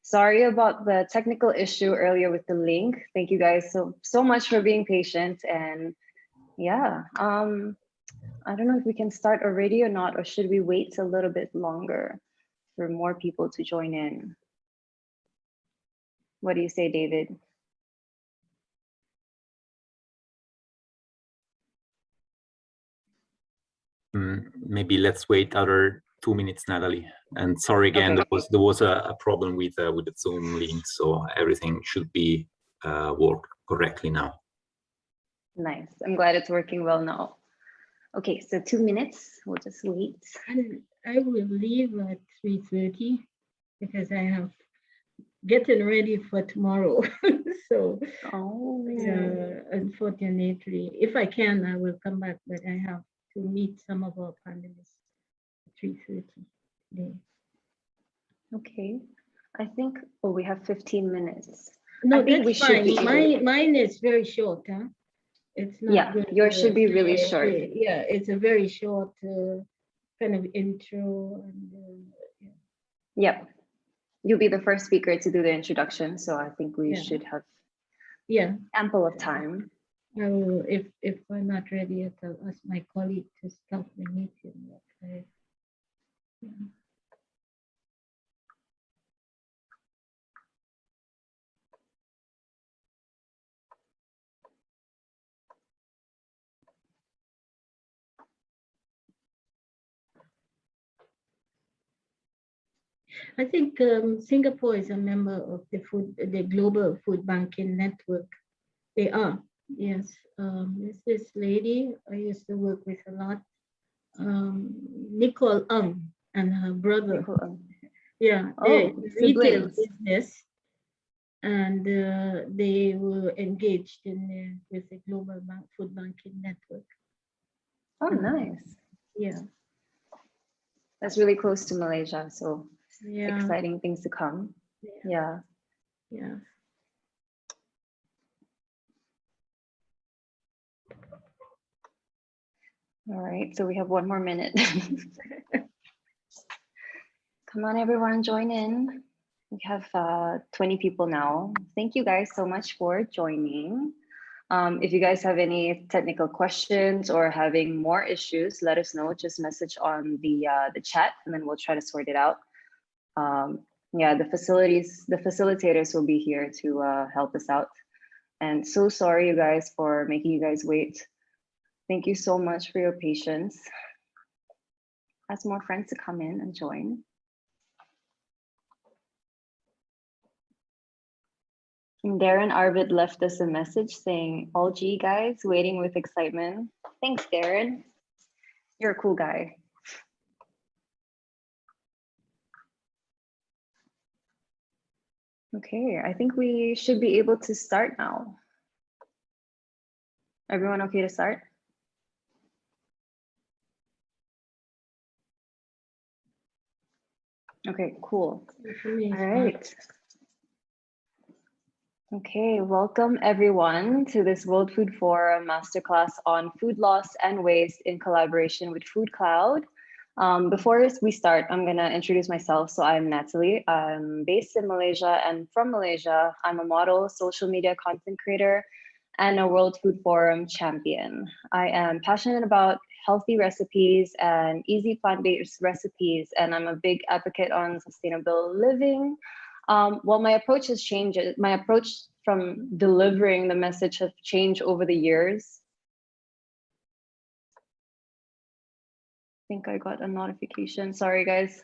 Sorry about the technical issue earlier with the link. Thank you guys so much for being patient. And yeah, I don't know if we can start already or not, or should we wait a little bit longer for more people to join in? What do you say, David? Maybe let's wait other 2 minutes, Natalie. And sorry again, okay. there was a problem with the Zoom link, so everything should be work correctly now. Nice. I'm glad it's working well now. Okay, so 2 minutes. We'll just wait. And I will leave at 3:30 because I have getting ready for tomorrow. So, unfortunately, if I can, I will come back, but I have to meet some of our panelists at 3:30 today. Okay, I think, we have 15 minutes. No, that's fine. Mine is very short, huh? It's not. Yeah, yours should be really short. Yeah, it's a very short kind of intro. And, Yep. You'll be the first speaker to do the introduction, so I think we should have ample of time. I will, if we're not ready, I'll ask my colleague to stop the meeting. I think Singapore is a member of the Global Food Banking Network. They are, yes. There's this lady I used to work with a lot, Nicole Ng and her brother. Yeah, they're retail business, and they were engaged with the Global Food Banking Network. Oh, nice. Yeah. That's really close to Malaysia, so exciting things to come. Yeah. All right, so we have 1 more minute. Come on, everyone, join in. We have 20 people now. Thank you guys so much for joining. If you guys have any technical questions or having more issues, let us know. Just message on the chat, and then we'll try to sort it out. The facilitators will be here to help us out. And so sorry, you guys, for making you guys wait. Thank you so much for your patience. Ask more friends to come in and join. And Darren Arvid left us a message saying, all G guys, waiting with excitement. Thanks, Darren. You're a cool guy. Okay, I think we should be able to start now. Everyone okay to start? Okay, cool. All right. Okay, welcome everyone to this World Food Forum Masterclass on food loss and waste in collaboration with Food Cloud. Before we start, I'm gonna introduce myself. So I'm Natalie, I'm based in Malaysia, and from Malaysia, I'm a model, social media content creator, and a World Food Forum champion. I am passionate about healthy recipes and easy plant-based recipes, and I'm a big advocate on sustainable living. Well, my approach has changed. My approach from delivering the message has changed over the years. I think I got a notification. Sorry, guys.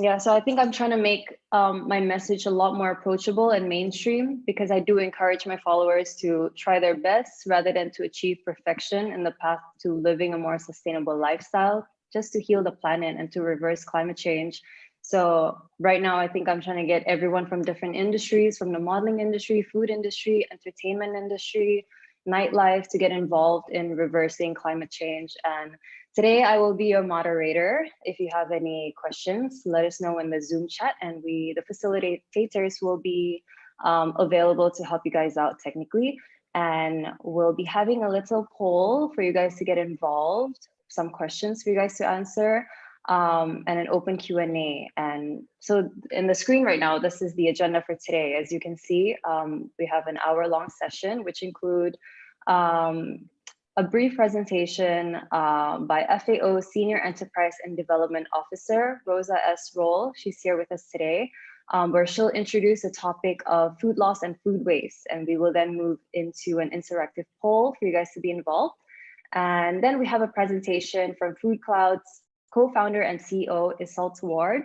Yeah, so I think I'm trying to make my message a lot more approachable and mainstream, because I do encourage my followers to try their best rather than to achieve perfection in the path to living a more sustainable lifestyle, just to heal the planet and to reverse climate change. So right now, I think I'm trying to get everyone from different industries, from the modeling industry, food industry, entertainment industry, nightlife, to get involved in reversing climate change. And today I will be your moderator. If you have any questions, let us know in the Zoom chat, and the facilitators will be available to help you guys out technically. And we'll be having a little poll for you guys to get involved, some questions for you guys to answer. and an open Q&A. And so in the screen right now, this is the agenda for today. As you can see, we have an hour-long session, which include a brief presentation by FAO Senior Enterprise and Development Officer, Rosa S. Roll. She's here with us today, where she'll introduce the topic of food loss and food waste. And we will then move into an interactive poll for you guys to be involved. And then we have a presentation from Food Cloud's co-founder and CEO, Isolde Ward,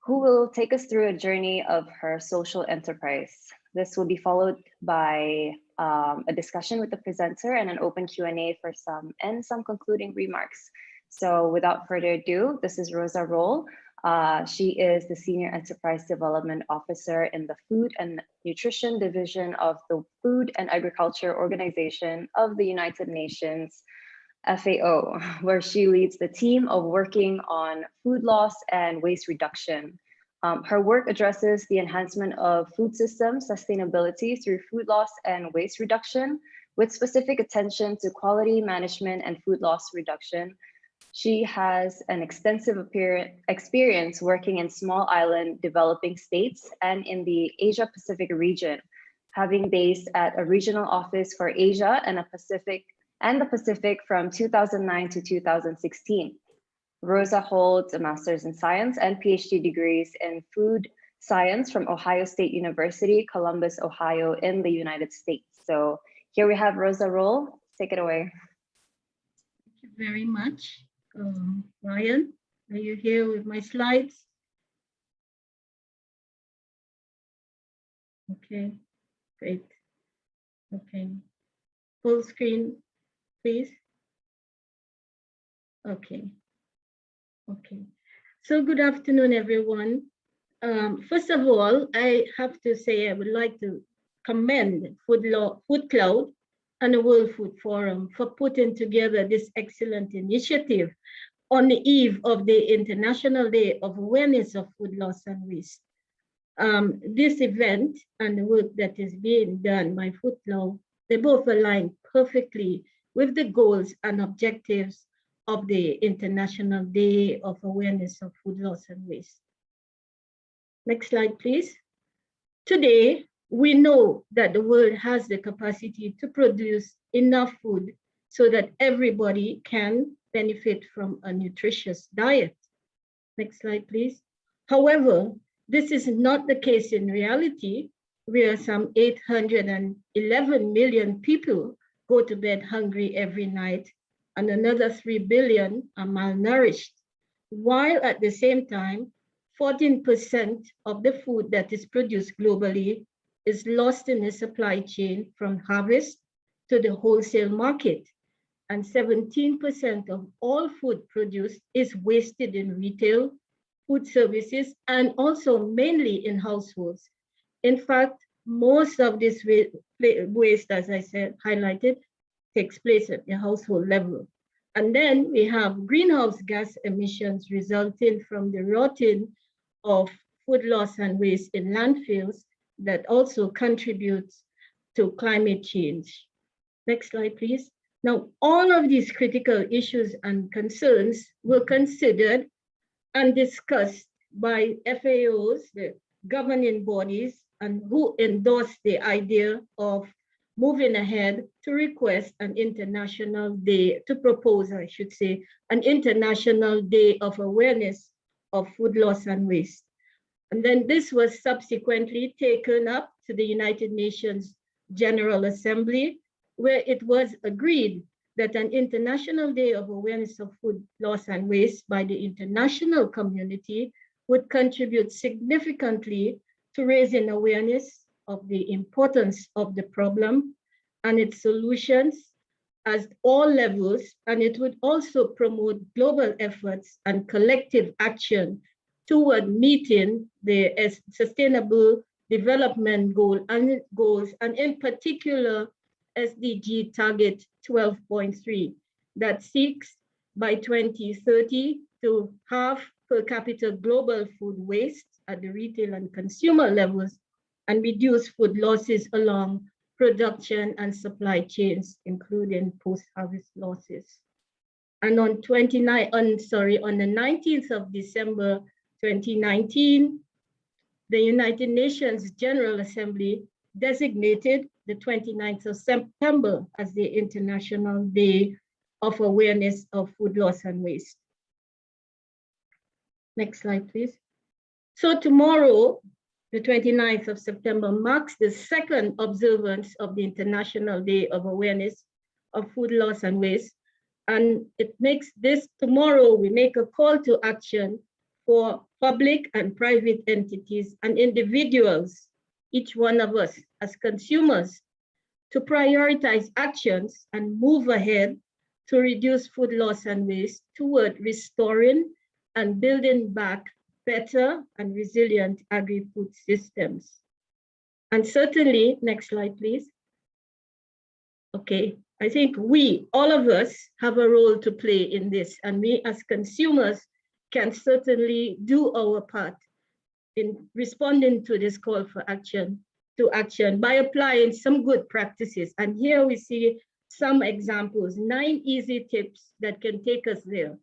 who will take us through a journey of her social enterprise. This will be followed by a discussion with the presenter and an open Q&A for some concluding remarks. So without further ado, this is Rosa Roll. She is the Senior Enterprise Development Officer in the Food and Nutrition Division of the Food and Agriculture Organization of the United Nations, FAO, where she leads the team of working on food loss and waste reduction. Her work addresses the enhancement of food system sustainability through food loss and waste reduction, with specific attention to quality management and food loss reduction. She has an extensive experience working in small island developing states and in the Asia Pacific region, having based at a regional office for Asia and the Pacific from 2009 to 2016. Rosa holds a master's in science and PhD degrees in food science from Ohio State University, Columbus, Ohio, in the United States. So here we have Rosa Roll. Take it away. Thank you very much. Ryan, are you here with my slides? Okay, great. Okay, full screen, please. Okay. Okay. So good afternoon, everyone. First of all, I have to say I would like to commend Food Cloud and the World Food Forum for putting together this excellent initiative on the eve of the International Day of Awareness of Food Loss and Waste. This event and the work that is being done by Food Cloud, they both align perfectly with the goals and objectives of the International Day of Awareness of Food Loss and Waste. Next slide, please. Today, we know that the world has the capacity to produce enough food so that everybody can benefit from a nutritious diet. Next slide, please. However, this is not the case in reality, where some 811 million people go to bed hungry every night, and another 3 billion are malnourished, while at the same time, 14% of the food that is produced globally is lost in the supply chain from harvest to the wholesale market, and 17% of all food produced is wasted in retail, food services, and also mainly in households. In fact, most of this waste, as I said, highlighted, takes place at the household level. And then we have greenhouse gas emissions resulting from the rotting of food loss and waste in landfills that also contributes to climate change. Next slide, please. Now, all of these critical issues and concerns were considered and discussed by FAOs, the governing bodies, and who endorsed the idea of moving ahead to request an international day, to propose, I should say, an international day of awareness of food loss and waste. And then this was subsequently taken up to the United Nations General Assembly, where it was agreed that an international day of awareness of food loss and waste by the international community would contribute significantly to raising awareness of the importance of the problem and its solutions at all levels, and it would also promote global efforts and collective action toward meeting the Sustainable Development Goals, and in particular, SDG Target 12.3, that seeks by 2030 to halve per capita global food waste at the retail and consumer levels and reduce food losses along production and supply chains, including post-harvest losses. And on the 19th of December 2019, the United Nations General Assembly designated the 29th of September as the International Day of Awareness of Food Loss and Waste. Next slide, please. So tomorrow, the 29th of September, marks the second observance of the International Day of Awareness of Food Loss and Waste. And it makes this, tomorrow, we make a call to action for public and private entities and individuals, each one of us as consumers, to prioritize actions and move ahead to reduce food loss and waste toward restoring and building back better and resilient agri-food systems. And certainly, next slide, please. Okay, I think we, all of us, have a role to play in this, and we as consumers can certainly do our part in responding to this call for action, by applying some good practices. And here we see some examples, 9 easy tips that can take us there.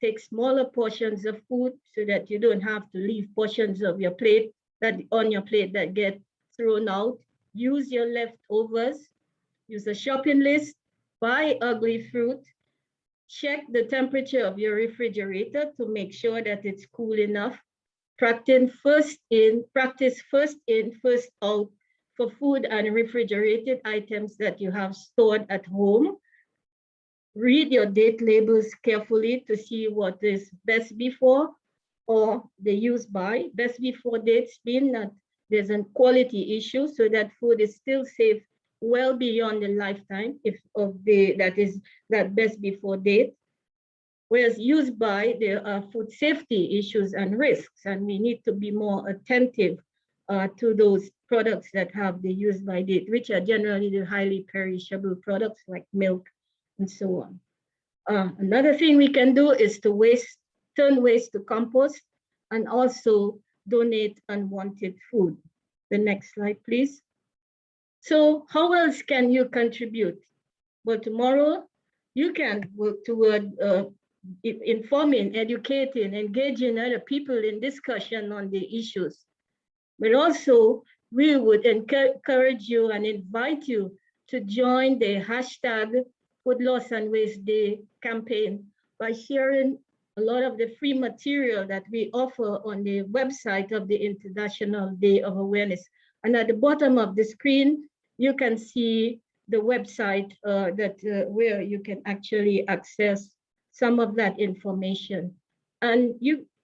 Take smaller portions of food so that you don't have to leave portions of your plate on your plate that get thrown out. Use your leftovers. Use a shopping list. Buy ugly fruit. Check the temperature of your refrigerator to make sure that it's cool enough. Practice first in, first out for food and refrigerated items that you have stored at home. Read your date labels carefully to see what is best before or the use by. Best before dates mean that there's a quality issue, so that food is still safe well beyond the lifetime that best before date. Whereas use by, there are food safety issues and risks, and we need to be more attentive to those products that have the use by date, which are generally the highly perishable products like milk and so on. Another thing we can do is to turn waste to compost and also donate unwanted food. The next slide, please. So how else can you contribute? Well, tomorrow you can work toward informing, educating, engaging other people in discussion on the issues. But also we would encourage you and invite you to join the hashtag Food Loss and Waste Day campaign by sharing a lot of the free material that we offer on the website of the International Day of Awareness. And at the bottom of the screen, you can see the website where you can actually access some of that information. And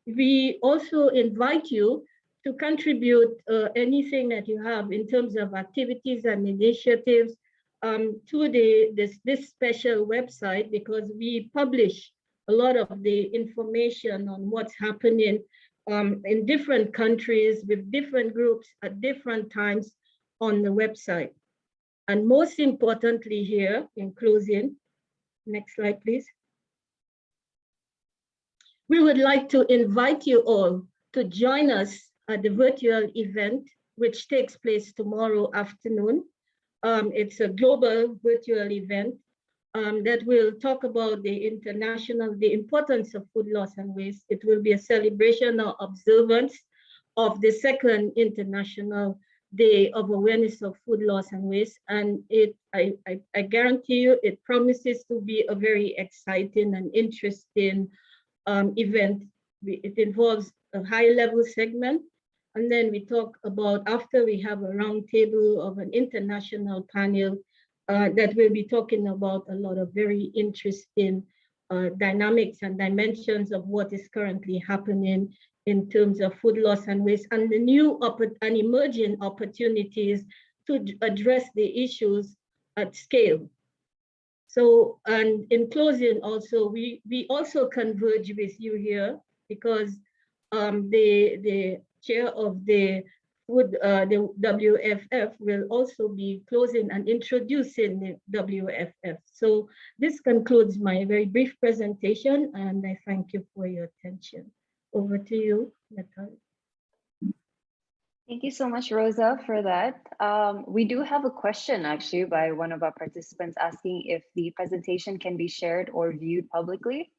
we also invite you to contribute anything that you have in terms of activities and initiatives to this special website, because we publish a lot of the information on what's happening in different countries with different groups at different times on the website. And most importantly here, in closing, next slide, please. We would like to invite you all to join us at the virtual event, which takes place tomorrow afternoon. It's a global virtual event that will talk about the importance of food loss and waste. It will be a celebration or observance of the second International Day of Awareness of Food Loss and Waste. And I guarantee you, it promises to be a very exciting and interesting event. It involves a high-level segment. And then we talk about, after we have a round table of an international panel that will be talking about a lot of very interesting dynamics and dimensions of what is currently happening in terms of food loss and waste, and the new and emerging opportunities to address the issues at scale. So, and in closing also, we also converge with you here, because the chair of the WFF will also be closing and introducing the WFF. So this concludes my very brief presentation, and I thank you for your attention. Over to you, Natalie. Thank you so much, Rosa, for that. We do have a question actually by one of our participants asking if the presentation can be shared or viewed publicly.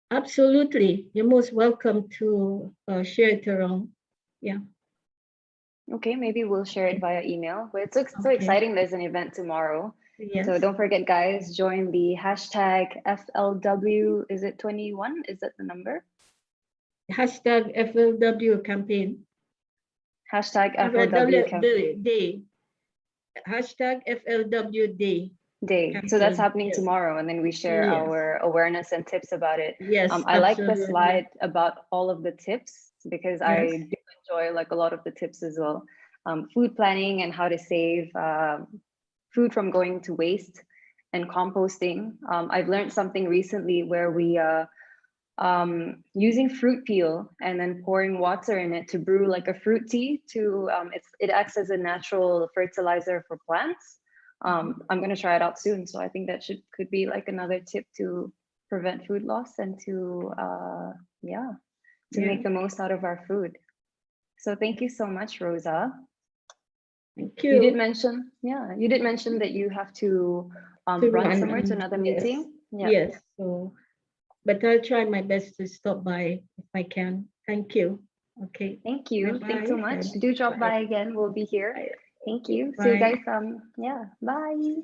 Absolutely. You're most welcome to share it around. Yeah. Okay, maybe we'll share it via email. But it's so exciting. There's an event tomorrow. Yes. So don't forget, guys, join the hashtag FLW. Is it 21? Is that the number? Hashtag FLW campaign. Hashtag FLW campaign. Day. Hashtag FLW day. So that's happening tomorrow, and then we share our awareness and tips about it. Yes, I like the slide about all of the tips because I do enjoy like a lot of the tips as well. Food planning and how to save food from going to waste, and composting. I've learned something recently where we using fruit peel and then pouring water in it to brew like a fruit tea to it acts as a natural fertilizer for plants. I'm going to try it out soon, so I think that could be like another tip to prevent food loss and to make the most out of our food. So thank you so much, Rosa. Thank you. You did mention that you have to run somewhere to another meeting. Yes, so but I'll try my best to stop by if I can. Thank you. Okay. Thank you. Thanks so much. Do drop by again. We'll be here. Thank you. Bye. See you guys. Bye.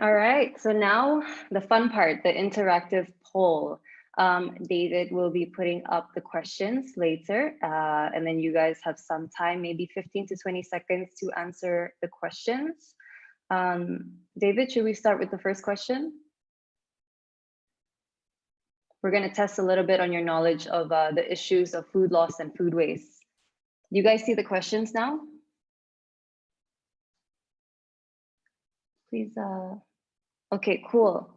All right. So now the fun part, the interactive poll. David will be putting up the questions later, and then you guys have some time, maybe 15 to 20 seconds to answer the questions. David, should we start with the first question? We're going to test a little bit on your knowledge of the issues of food loss and food waste. You guys see the questions now? Please. Okay, cool.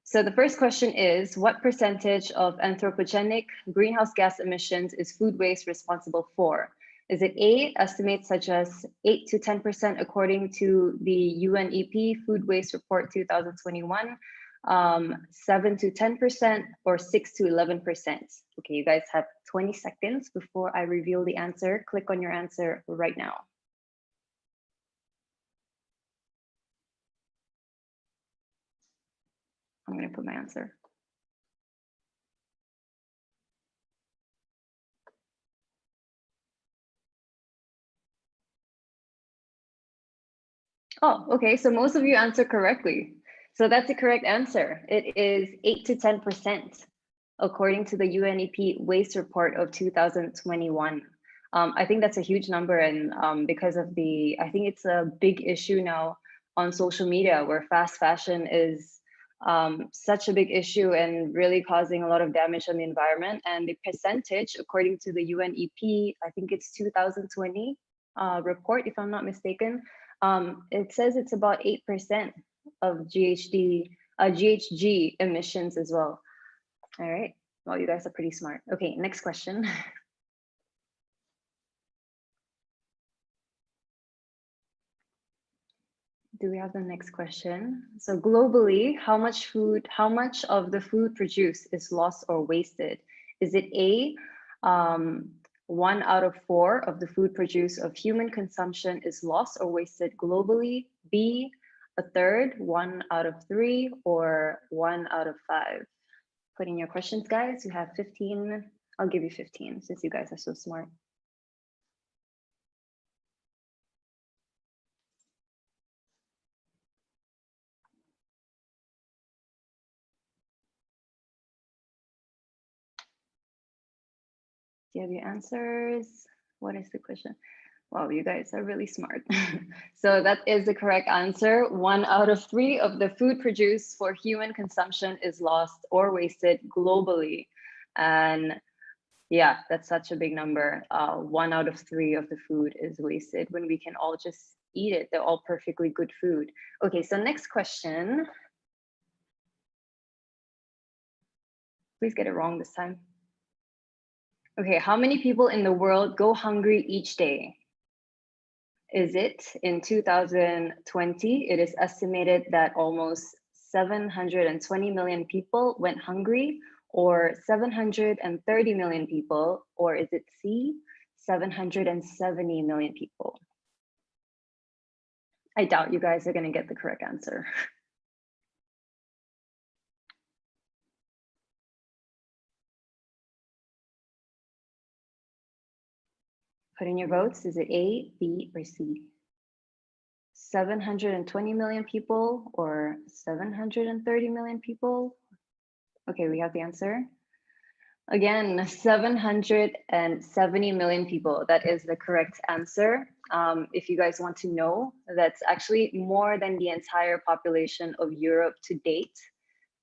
So the first question is, what percentage of anthropogenic greenhouse gas emissions is food waste responsible for? Is it A, estimates such as 8 to 10% according to the UNEP Food Waste Report 2021, 7 to 10%, or 6 to 11%? Okay, you guys have 20 seconds before I reveal the answer. Click on your answer right now. I'm going to put my answer. Oh, okay. So most of you answered correctly. So that's the correct answer. It is 8 to 10%, according to the UNEP Waste Report of 2021. I think that's a huge number, and because of I think it's a big issue now on social media where fast fashion is such a big issue and really causing a lot of damage on the environment. And the percentage, according to the UNEP, I think it's 2020 report, if I'm not mistaken, it says it's about 8% of GHG emissions as well. All right, well, you guys are pretty smart. Okay, next question. Do we have the next question? So globally, how much of the food produced is lost or wasted? Is it A, 1 out of 4 of the food produced of human consumption is lost or wasted globally? B, a third, 1 out of 3, or 1 out of 5? Put in your questions, guys. You have 15. I'll give you 15 since you guys are so smart. Do you have your answers? What is the question? Wow, you guys are really smart. So that is the correct answer. 1 out of 3 of the food produced for human consumption is lost or wasted globally. And yeah, that's such a big number. 1 out of 3 of the food is wasted when we can all just eat it. They're all perfectly good food. Okay, so next question. Please get it wrong this time. Okay, how many people in the world go hungry each day? Is it in 2020, it is estimated that almost 720 million people went hungry, or 730 million people, or is it C, 770 million people. I doubt you guys are going to get the correct answer. Put in your votes. Is it A, B, or C? 720 million people or 730 million people? Okay, we have the answer. Again, 770 million people. That is the correct answer. If you guys want to know, that's actually more than the entire population of Europe to date.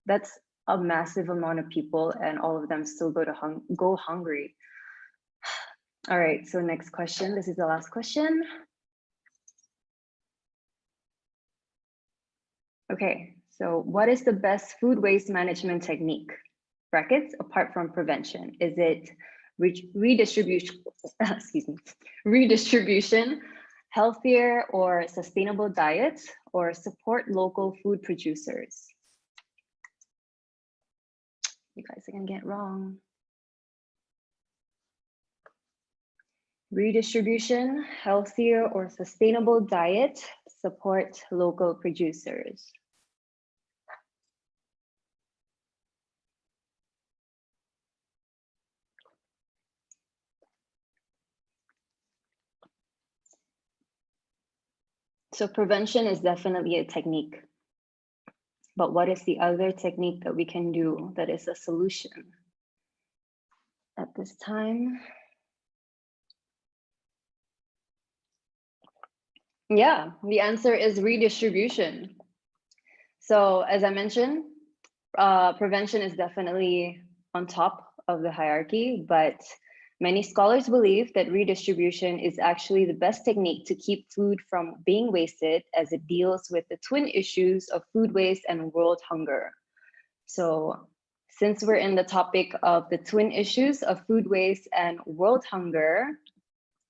That's a massive amount of people, and all of them still go hungry. All right, so next question. This is the last question. Okay, so what is the best food waste management technique? Brackets, apart from prevention. Is it redistribution, excuse me, redistribution, healthier or sustainable diets, or support local food producers? You guys are gonna get it wrong. Redistribution, healthier or sustainable diet, support local producers. So prevention is definitely a technique. But what is the other technique that we can do that is a solution at this time? Yeah, the answer is redistribution. So as I mentioned, prevention is definitely on top of the hierarchy, but many scholars believe that redistribution is actually the best technique to keep food from being wasted, as it deals with the twin issues of food waste and world hunger. So since we're in the topic of the twin issues of food waste and world hunger,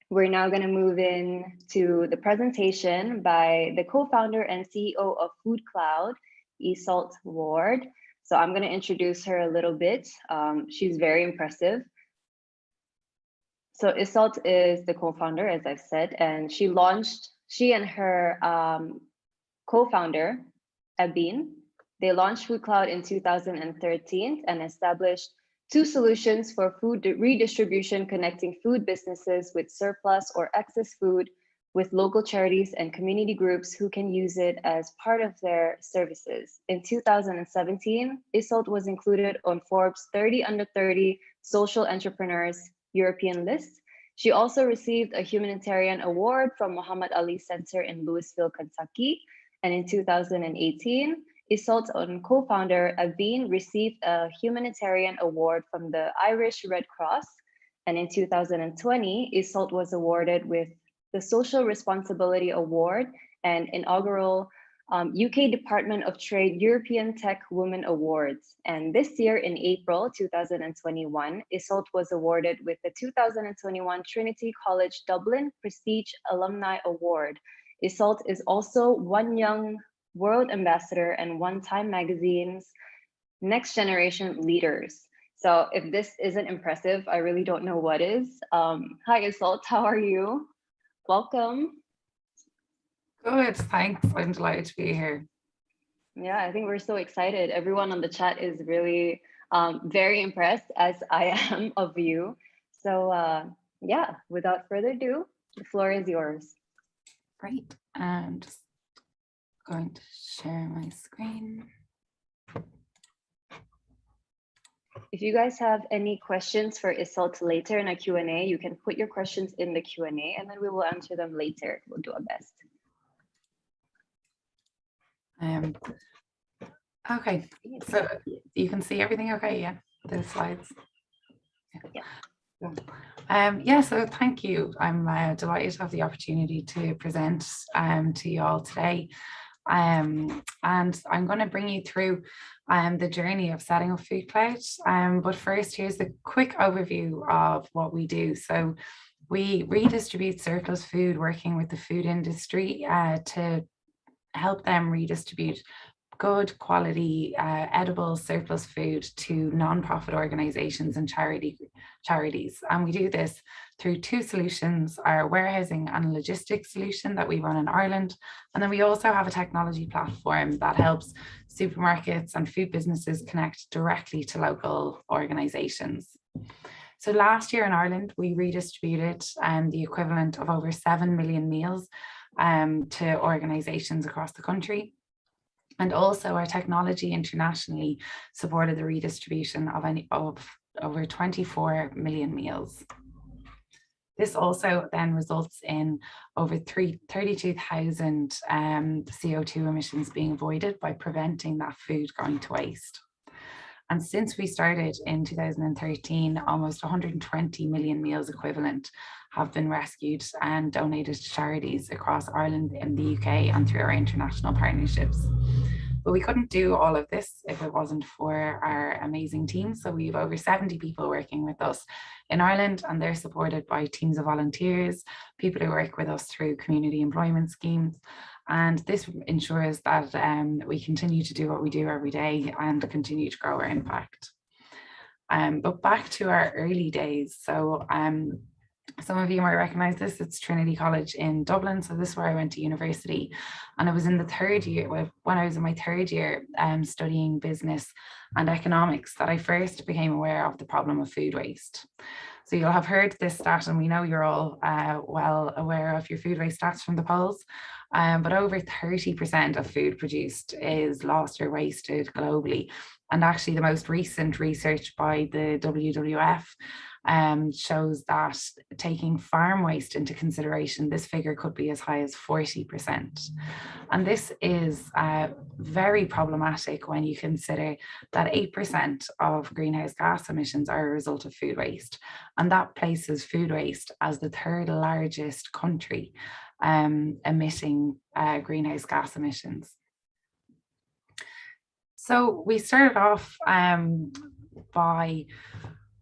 we're now going to move in to the presentation by the co-founder and CEO of Food Cloud, Iseult Ward. So I'm going to introduce her a little bit. She's very impressive. So Iseult is the co-founder, as I've said, and she and her co-founder, Abin, they launched Food Cloud in 2013 and established 2 solutions for food redistribution, connecting food businesses with surplus or excess food with local charities and community groups who can use it as part of their services. In 2017, Iseult was included on Forbes 30 Under 30 Social Entrepreneurs European list. She also received a humanitarian award from Muhammad Ali Center in Louisville, Kentucky. And in 2018, Iseult's own co-founder, Aveen, received a humanitarian award from the Irish Red Cross. And in 2020, Iseult was awarded with the Social Responsibility Award and inaugural UK Department of Trade European Tech Women Awards. And this year in April 2021, Iseult was awarded with the 2021 Trinity College Dublin Prestige Alumni Award. Iseult is also One Young World Ambassador and Time Magazine's Next Generation Leaders. So if this isn't impressive, I really don't know what is. Hi Iseult, how are you? Welcome. Good, thanks. I'm delighted to be here. Yeah, I think we're so excited. Everyone on the chat is really very impressed, as I am of you. So yeah, without further ado, the floor is yours. Great. I'm just going to share my screen. If you guys have any questions for Iseult later in a Q&A, you can put your questions in the Q&A and then we will answer them later. We'll do our best. Okay, so you can see everything okay, yeah? The slides? Yeah. Yeah, so thank you. I'm delighted to have the opportunity to present to you all today. And I'm going to bring you through the journey of setting up Food Cloud. But first, here's a quick overview of what we do. So we redistribute surplus food, working with the food industry to help them redistribute good quality edible surplus food to non-profit organizations and charities. And we do this through two solutions: our warehousing and logistics solution that we run in Ireland. And then we also have a technology platform that helps supermarkets and food businesses connect directly to local organizations. So last year in Ireland, we redistributed the equivalent of over 7 million meals to organizations across the country. And also our technology internationally supported the redistribution of over 24 million meals. This also then results in over 32,000 CO2 emissions being avoided by preventing that food going to waste. And since we started in 2013, almost 120 million meals equivalent have been rescued and donated to charities across Ireland and the UK and through our international partnerships. But we couldn't do all of this if it wasn't for our amazing team. So we have over 70 people working with us in Ireland, and they're supported by teams of volunteers, people who work with us through community employment schemes. And this ensures that we continue to do what we do every day and continue to grow our impact. But back to our early days. So some of you might recognize this. It's Trinity College in Dublin. So this is where I went to university. And it was in the third year, when I was in my third year studying business and economics, that I first became aware of the problem of food waste. So you'll have heard this stat, and we know you're all well aware of your food waste stats from the polls. But over 30% of food produced is lost or wasted globally. And actually the most recent research by the WWF shows that taking farm waste into consideration, this figure could be as high as 40%. And this is very problematic when you consider that 8% of greenhouse gas emissions are a result of food waste. And that places food waste as the third largest country emitting greenhouse gas emissions. So we started off by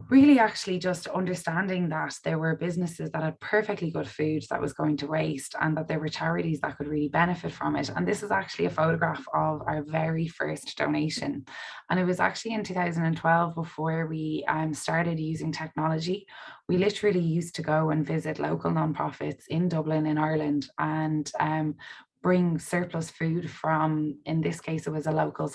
really actually just understanding that there were businesses that had perfectly good food that was going to waste, and that there were charities that could really benefit from it. And this is actually a photograph of our very first donation. And it was actually in 2012, before we started using technology. We literally used to go and visit local nonprofits in Dublin, in Ireland, and bring surplus food from, in this case, it was a local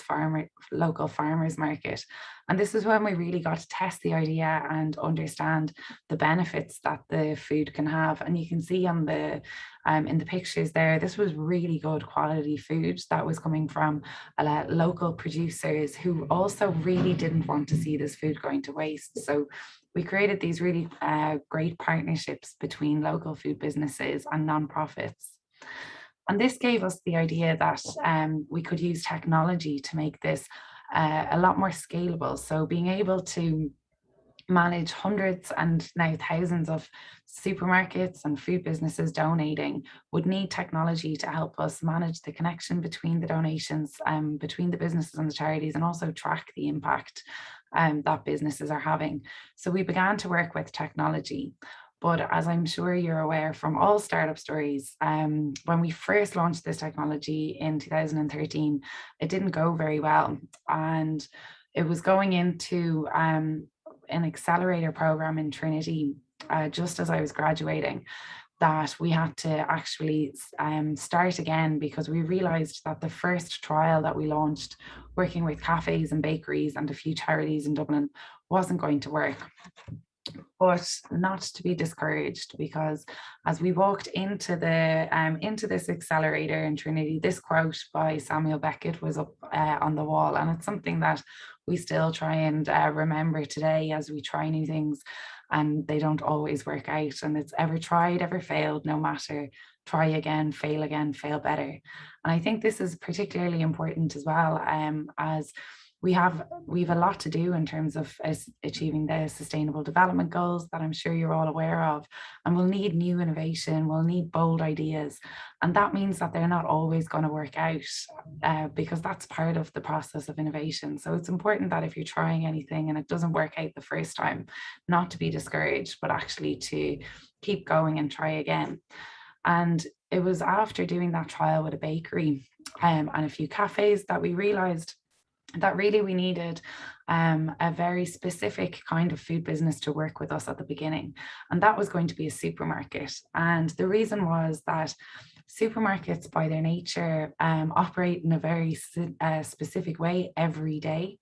farmers market. And this is when we really got to test the idea and understand the benefits that the food can have. And you can see on the in the pictures there, this was really good quality food that was coming from local producers who also really didn't want to see this food going to waste. So we created these really great partnerships between local food businesses and nonprofits. And this gave us the idea that we could use technology to make this a lot more scalable. So being able to manage hundreds and now thousands of supermarkets and food businesses donating would need technology to help us manage the connection between the donations, between the businesses and the charities, and also track the impact that businesses are having. So we began to work with technology. But as I'm sure you're aware from all startup stories, when we first launched this technology in 2013, it didn't go very well. And it was going into an accelerator program in Trinity just as I was graduating, that we had to actually start again, because we realized that the first trial that we launched, working with cafes and bakeries and a few charities in Dublin, wasn't going to work. But not to be discouraged, because as we walked into this accelerator in Trinity, this quote by Samuel Beckett was up on the wall, and it's something that we still try and remember today as we try new things, and they don't always work out. And it's ever tried, ever failed, no matter. Try again, fail better. And I think this is particularly important as well, as we have a lot to do in terms of achieving the Sustainable Development Goals that I'm sure you're all aware of. And we'll need new innovation, we'll need bold ideas. And that means that they're not always going to work out, because that's part of the process of innovation. So it's important that if you're trying anything and it doesn't work out the first time, not to be discouraged, but actually to keep going and try again. And it was after doing that trial with a bakery and a few cafes that we realized that really we needed a very specific kind of food business to work with us at the beginning. And that was going to be a supermarket. And the reason was that supermarkets by their nature operate in a very specific way every day.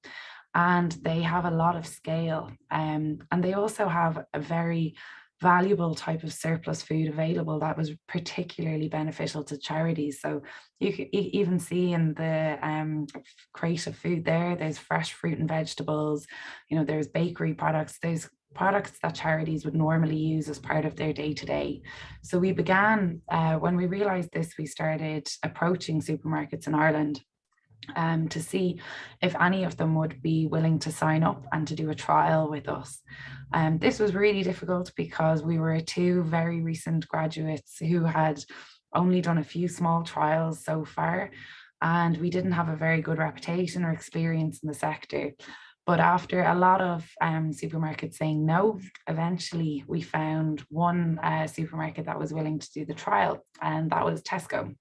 And they have a lot of scale. And they also have a very valuable type of surplus food available that was particularly beneficial to charities. So you can even see in the crate of food there's fresh fruit and vegetables, there's bakery products, there's products that charities would normally use as part of their day-to-day. So we began, when we realized this, we started approaching supermarkets in Ireland to see if any of them would be willing to sign up and to do a trial with us. This was really difficult because we were two very recent graduates who had only done a few small trials so far, and we didn't have a very good reputation or experience in the sector. But after a lot of supermarkets saying no, eventually we found one supermarket that was willing to do the trial, and that was Tesco.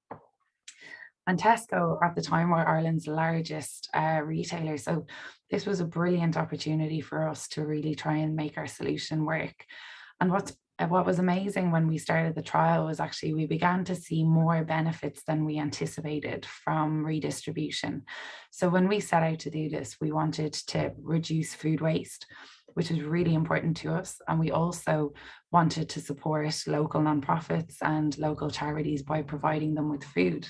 And Tesco at the time were Ireland's largest retailer. So this was a brilliant opportunity for us to really try and make our solution work. And what was amazing when we started the trial was actually we began to see more benefits than we anticipated from redistribution. So when we set out to do this, we wanted to reduce food waste, which is really important to us. And we also wanted to support local nonprofits and local charities by providing them with food.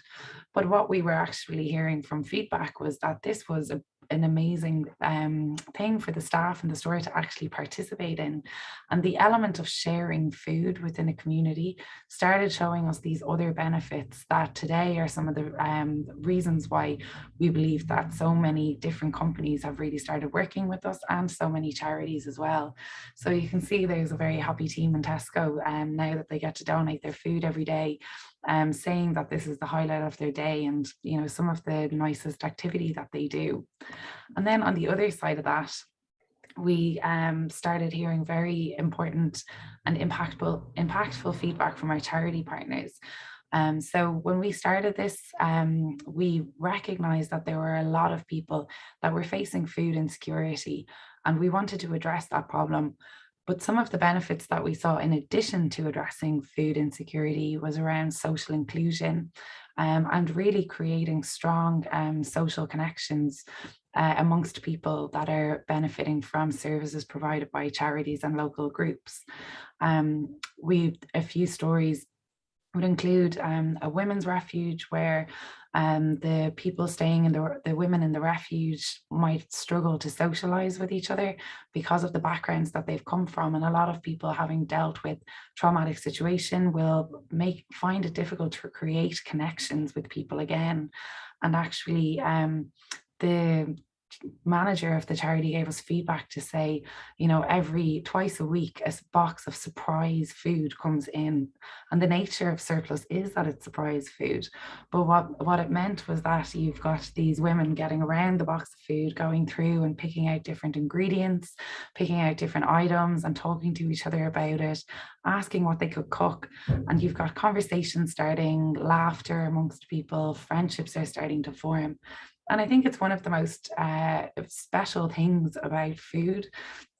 But what we were actually hearing from feedback was that this was an amazing thing for the staff in the store to actually participate in. And the element of sharing food within a community started showing us these other benefits that today are some of the reasons why we believe that so many different companies have really started working with us, and so many charities as well. So you can see there's a very happy team in Tesco now that they get to donate their food every day, saying that this is the highlight of their day and some of the nicest activity that they do. And then on the other side of that, we started hearing very important and impactful feedback from our charity partners. So when we started this, we recognized that there were a lot of people that were facing food insecurity, and we wanted to address that problem. But some of the benefits that we saw in addition to addressing food insecurity was around social inclusion and really creating strong social connections amongst people that are benefiting from services provided by charities and local groups. A few stories would include a women's refuge where the people staying in the women in the refuge might struggle to socialize with each other because of the backgrounds that they've come from. And a lot of people, having dealt with traumatic situation, will find it difficult to create connections with people again. And actually the manager of the charity gave us feedback to say, twice a week a box of surprise food comes in, and the nature of surplus is that it's surprise food. But what it meant was that you've got these women getting around the box of food, going through and picking out different ingredients, picking out different items and talking to each other about it, asking what they could cook. And you've got conversations starting, laughter amongst people, friendships are starting to form. And I think it's one of the most special things about food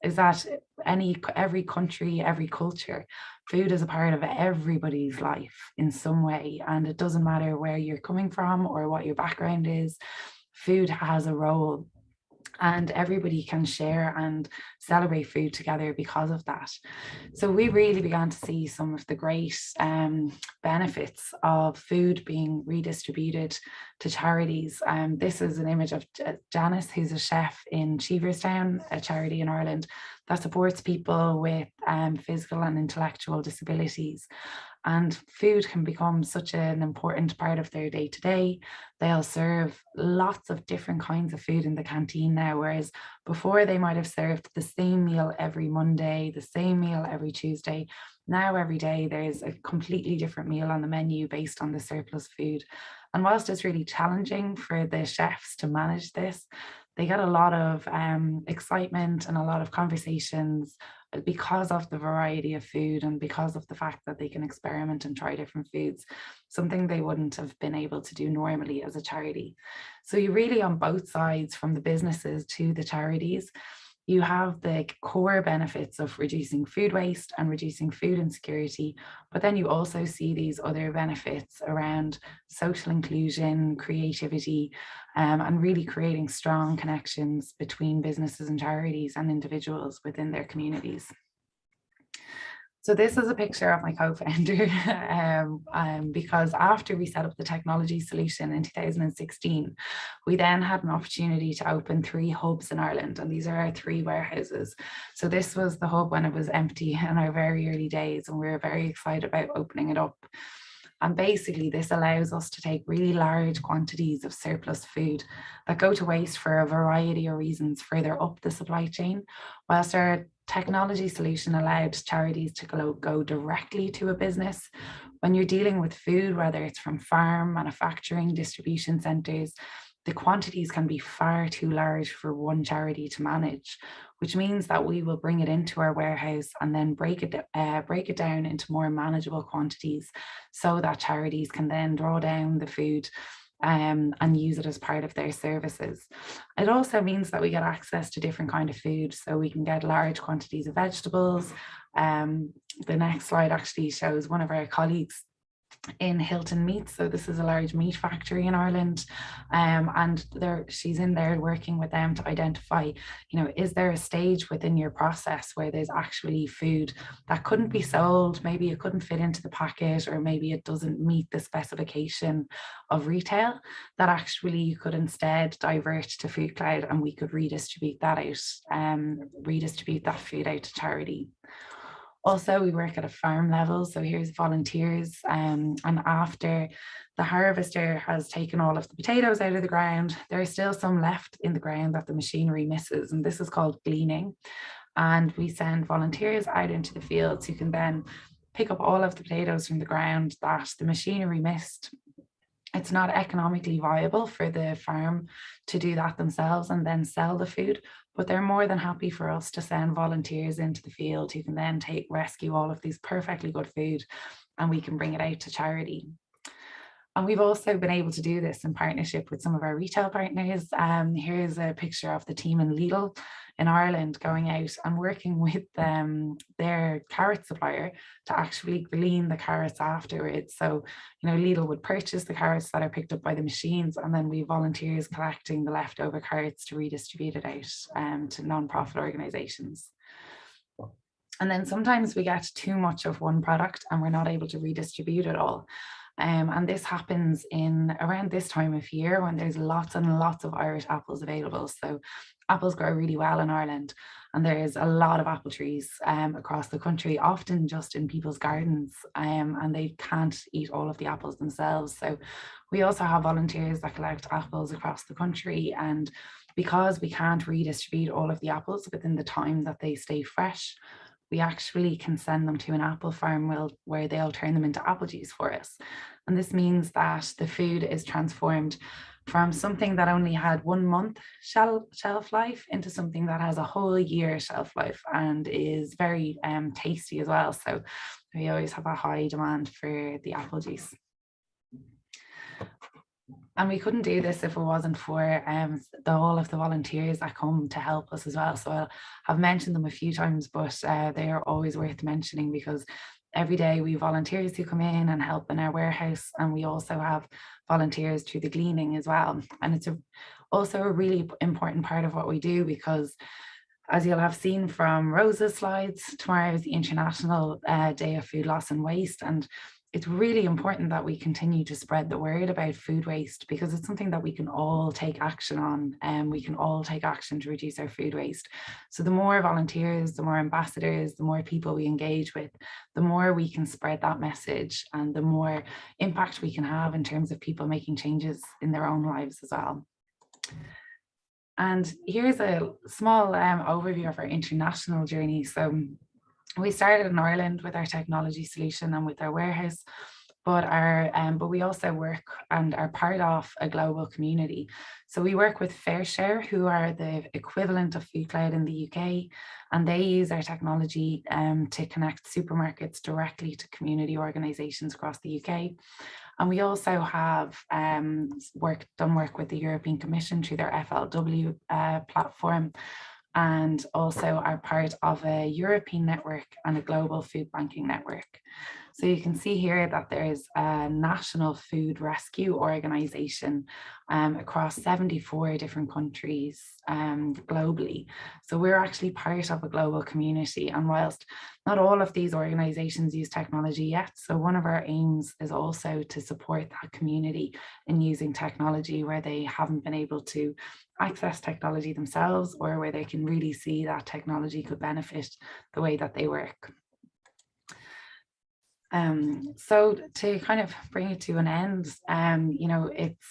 is that every country, every culture, food is a part of everybody's life in some way. And it doesn't matter where you're coming from or what your background is, food has a role. And everybody can share and celebrate food together because of that. So we really began to see some of the great benefits of food being redistributed to charities. This is an image of Janice, who's a chef in Cheeverstown, a charity in Ireland that supports people with physical and intellectual disabilities. And food can become such an important part of their day-to-day. They'll serve lots of different kinds of food in the canteen now, whereas before they might have served the same meal every Monday, the same meal every Tuesday. Now every day there's a completely different meal on the menu based on the surplus food. And whilst it's really challenging for the chefs to manage this, they get a lot of excitement and a lot of conversations because of the variety of food and because of the fact that they can experiment and try different foods, something they wouldn't have been able to do normally as a charity. So you really, on both sides, from the businesses to the charities, you have the core benefits of reducing food waste and reducing food insecurity, but then you also see these other benefits around social inclusion, creativity, and really creating strong connections between businesses and charities and individuals within their communities. So this is a picture of my co-founder, because after we set up the technology solution in 2016, we then had an opportunity to open 3 hubs in Ireland, and these are our 3 warehouses. So this was the hub when it was empty in our very early days, and we were very excited about opening it up. And basically this allows us to take really large quantities of surplus food that go to waste for a variety of reasons further up the supply chain, whilst our technology solution allowed charities to go directly to a business. When you're dealing with food, whether it's from farm, manufacturing, distribution centres, the quantities can be far too large for one charity to manage, which means that we will bring it into our warehouse and then break it down into more manageable quantities so that charities can then draw down the food and use it as part of their services. It also means that we get access to different kind of food, so we can get large quantities of vegetables. The next slide actually shows one of our colleagues in Hilton Meats. So this is a large meat factory in Ireland, and she's in there working with them to identify, is there a stage within your process where there's actually food that couldn't be sold, maybe it couldn't fit into the packet, or maybe it doesn't meet the specification of retail, that actually you could instead divert to Food Cloud and we could redistribute that out, redistribute that food out to charity. Also, we work at a farm level, so here's volunteers, and after the harvester has taken all of the potatoes out of the ground, there is still some left in the ground that the machinery misses, and this is called gleaning. And we send volunteers out into the fields who can then pick up all of the potatoes from the ground that the machinery missed. It's not economically viable for the farm to do that themselves and then sell the food, but they're more than happy for us to send volunteers into the field who can then rescue all of these perfectly good food, and we can bring it out to charity. And we've also been able to do this in partnership with some of our retail partners. Here's a picture of the team in Lidl in Ireland going out and working with their carrot supplier to actually glean the carrots afterwards. So, Lidl would purchase the carrots that are picked up by the machines, and then we volunteers collecting the leftover carrots to redistribute it out to non-profit organizations. And then sometimes we get too much of one product and we're not able to redistribute it all. And this happens in around this time of year when there's lots and lots of Irish apples available. So apples grow really well in Ireland, and there's a lot of apple trees across the country, often just in people's gardens, and they can't eat all of the apples themselves. So we also have volunteers that collect apples across the country, and because we can't redistribute all of the apples within the time that they stay fresh, we actually can send them to an apple farm where they'll turn them into apple juice for us. And this means that the food is transformed from something that only had 1 month shelf life into something that has a whole year shelf life and is very tasty as well. So we always have a high demand for the apple juice. And we couldn't do this if it wasn't for all of the volunteers that come to help us as well. So I've mentioned them a few times, but they are always worth mentioning, because every day we have volunteers who come in and help in our warehouse, and we also have volunteers through the gleaning as well. And it's also a really important part of what we do, because as you'll have seen from Rosa's slides, tomorrow is the International Day of Food Loss and Waste, and it's really important that we continue to spread the word about food waste, because it's something that we can all take action on, and we can all take action to reduce our food waste. So the more volunteers, the more ambassadors, the more people we engage with, the more we can spread that message, and the more impact we can have in terms of people making changes in their own lives as well. And here's a small overview of our international journey. So we started in Ireland with our technology solution and with our warehouse, but we also work and are part of a global community. So we work with FairShare, who are the equivalent of Food Cloud in the UK, and they use our technology to connect supermarkets directly to community organisations across the UK. And we also have done work with the European Commission through their FLW platform, and also are part of a European network and a global food banking network. So you can see here that there's a national food rescue organisation across 74 different countries globally. So we're actually part of a global community, and whilst not all of these organisations use technology yet, so one of our aims is also to support that community in using technology where they haven't been able to access technology themselves, or where they can really see that technology could benefit the way that they work. So to kind of bring it to an end, you know, it's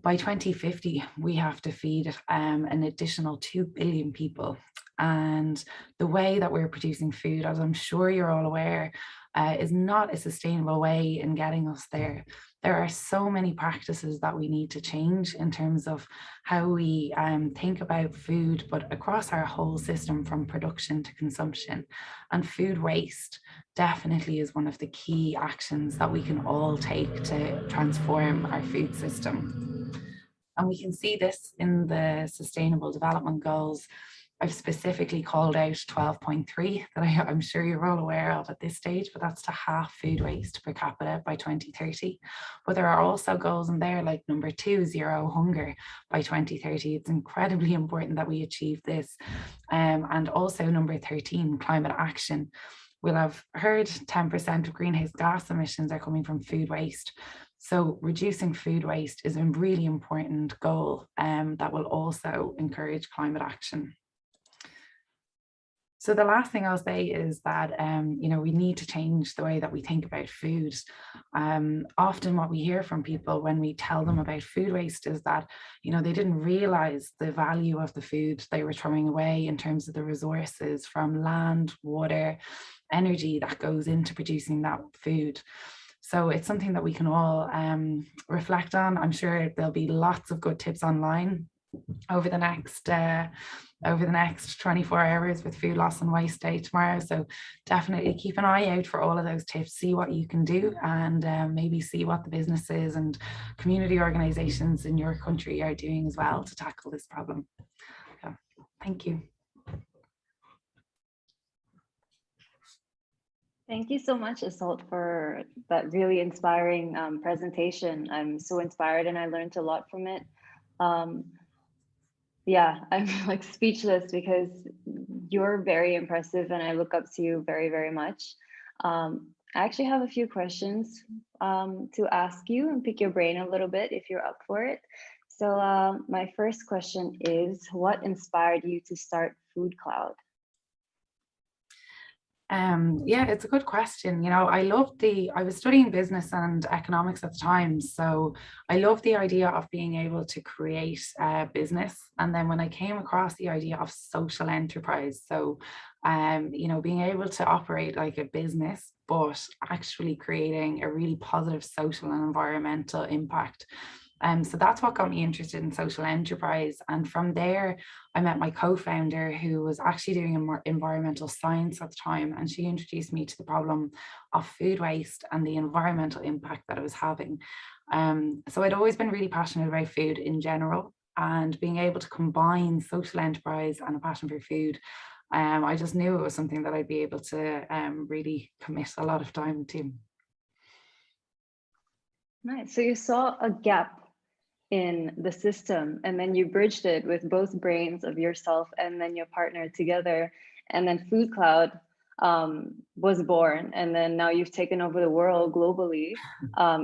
by 2050, we have to feed an additional 2 billion people. And the way that we're producing food, as I'm sure you're all aware, is not a sustainable way in getting us there. There are so many practices that we need to change in terms of how we think about food, but across our whole system from production to consumption. And food waste definitely is one of the key actions that we can all take to transform our food system. And we can see this in the Sustainable Development Goals. I've specifically called out 12.3 that I'm sure you're all aware of at this stage, but that's to halve food waste per capita by 2030. But there are also goals in there like number 2, zero hunger by 2030. It's incredibly important that we achieve this. And also number 13, climate action. We'll have heard 10% of greenhouse gas emissions are coming from food waste. So reducing food waste is a really important goal that will also encourage climate action. So the last thing I'll say is that, you know, we need to change the way that we think about food. Often what we hear from people when we tell them about food waste is that, you know, they didn't realize the value of the food they were throwing away in terms of the resources from land, water, energy that goes into producing that food. So it's something that we can all reflect on. I'm sure there'll be lots of good tips online over the next 24 hours with Food Loss and Waste Day tomorrow. So definitely keep an eye out for all of those tips, see what you can do, and maybe see what the businesses and community organizations in your country are doing as well to tackle this problem. So, thank you. Thank you so much, Assault, for that really inspiring presentation. I'm so inspired and I learned a lot from it. Yeah, I'm like speechless because you're very impressive and I look up to you very, very much. I actually have a few questions to ask you and pick your brain a little bit if you're up for it. So my first question is, what inspired you to start Food Cloud? Yeah, it's a good question. You know, I was studying business and economics at the time. So I love the idea of being able to create a business. And then when I came across the idea of social enterprise, so, you know, being able to operate like a business, but actually creating a really positive social and environmental impact. So that's what got me interested in social enterprise. And from there, I met my co-founder who was actually doing environmental science at the time. And she introduced me to the problem of food waste and the environmental impact that it was having. So I'd always been really passionate about food in general, and being able to combine social enterprise and a passion for food. I just knew it was something that I'd be able to really commit a lot of time to. Nice. So you saw a gap in the system and then you bridged it with both brains of yourself and then your partner together, and then Food Cloud was born, and then now you've taken over the world globally.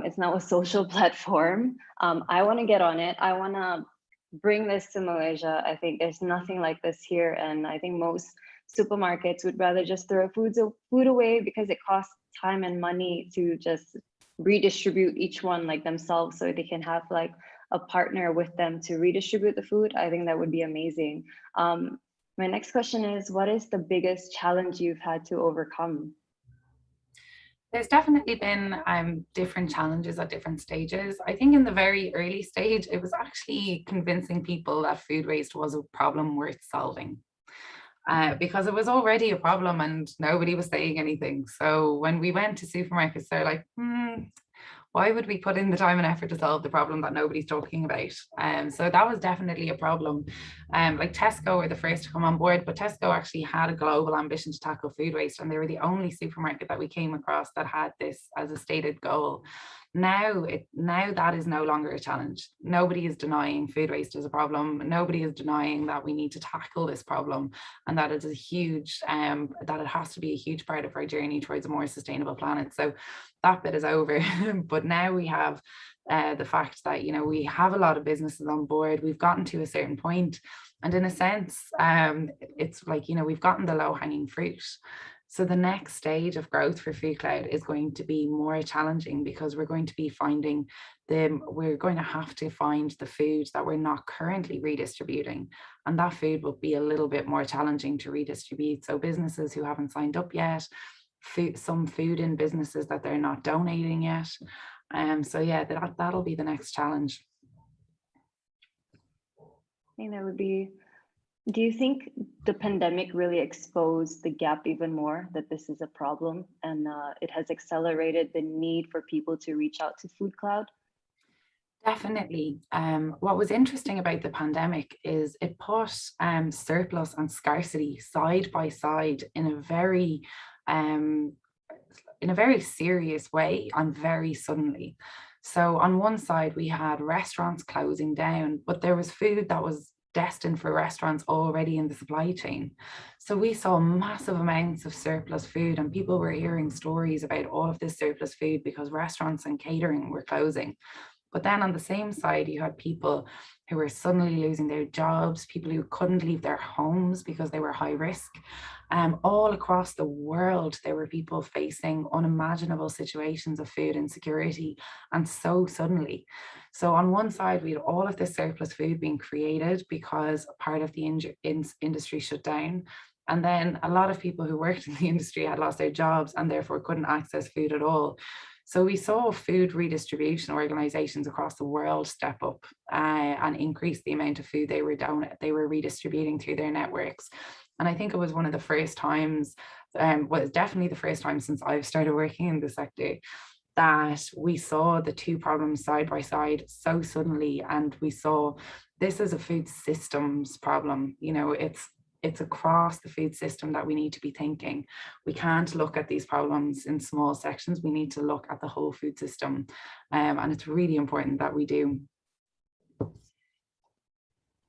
It's now a social platform. I want to get on it. I want to bring this to Malaysia. I think there's nothing like this here, and I think most supermarkets would rather just throw food away because it costs time and money to just redistribute each one like themselves, so they can have like a partner with them to redistribute the food. I think that would be amazing. My next question is, what is the biggest challenge you've had to overcome? There's definitely been different challenges at different stages. I think in the very early stage, it was actually convincing people that food waste was a problem worth solving. Because it was already a problem and nobody was saying anything. So when we went to supermarkets, they're like, why would we put in the time and effort to solve the problem that nobody's talking about? So that was definitely a problem. Like Tesco were the first to come on board, but Tesco actually had a global ambition to tackle food waste, and they were the only supermarket that we came across that had this as a stated goal. Now that is no longer a challenge. Nobody is denying food waste is a problem. Nobody is denying that we need to tackle this problem, and that it is a huge that it has to be a huge part of our journey towards a more sustainable planet. So that bit is over. But now we have the fact that, you know, we have a lot of businesses on board. We've gotten to a certain point, and in a sense, it's like, you know, we've gotten the low-hanging fruit. So the next stage of growth for Food Cloud is going to be more challenging, because we're going to be we're going to have to find the food that we're not currently redistributing. And that food will be a little bit more challenging to redistribute. So businesses who haven't signed up yet, some food in businesses that they're not donating yet. So yeah, that'll be the next challenge. I think that would be. Do you think the pandemic really exposed the gap even more, that this is a problem, and it has accelerated the need for people to reach out to Food Cloud? Definitely. What was interesting about the pandemic is it put surplus and scarcity side by side in a very serious way and very suddenly. So on one side, we had restaurants closing down, but there was food that was destined for restaurants already in the supply chain. So we saw massive amounts of surplus food, and people were hearing stories about all of this surplus food because restaurants and catering were closing. But then on the same side, you had people who were suddenly losing their jobs, people who couldn't leave their homes because they were high risk. All across the world, there were people facing unimaginable situations of food insecurity, and so suddenly. So on one side, we had all of this surplus food being created because part of the industry shut down. And then a lot of people who worked in the industry had lost their jobs and therefore couldn't access food at all. So we saw food redistribution organizations across the world step up and increase the amount of food they were redistributing through their networks. And I think it was one of the first times, well, definitely the first time since I've started working in the sector, that we saw the two problems side by side so suddenly. And we saw this as a food systems problem. You know, it's across the food system that we need to be thinking. We can't look at these problems in small sections. We need to look at the whole food system. And it's really important that we do.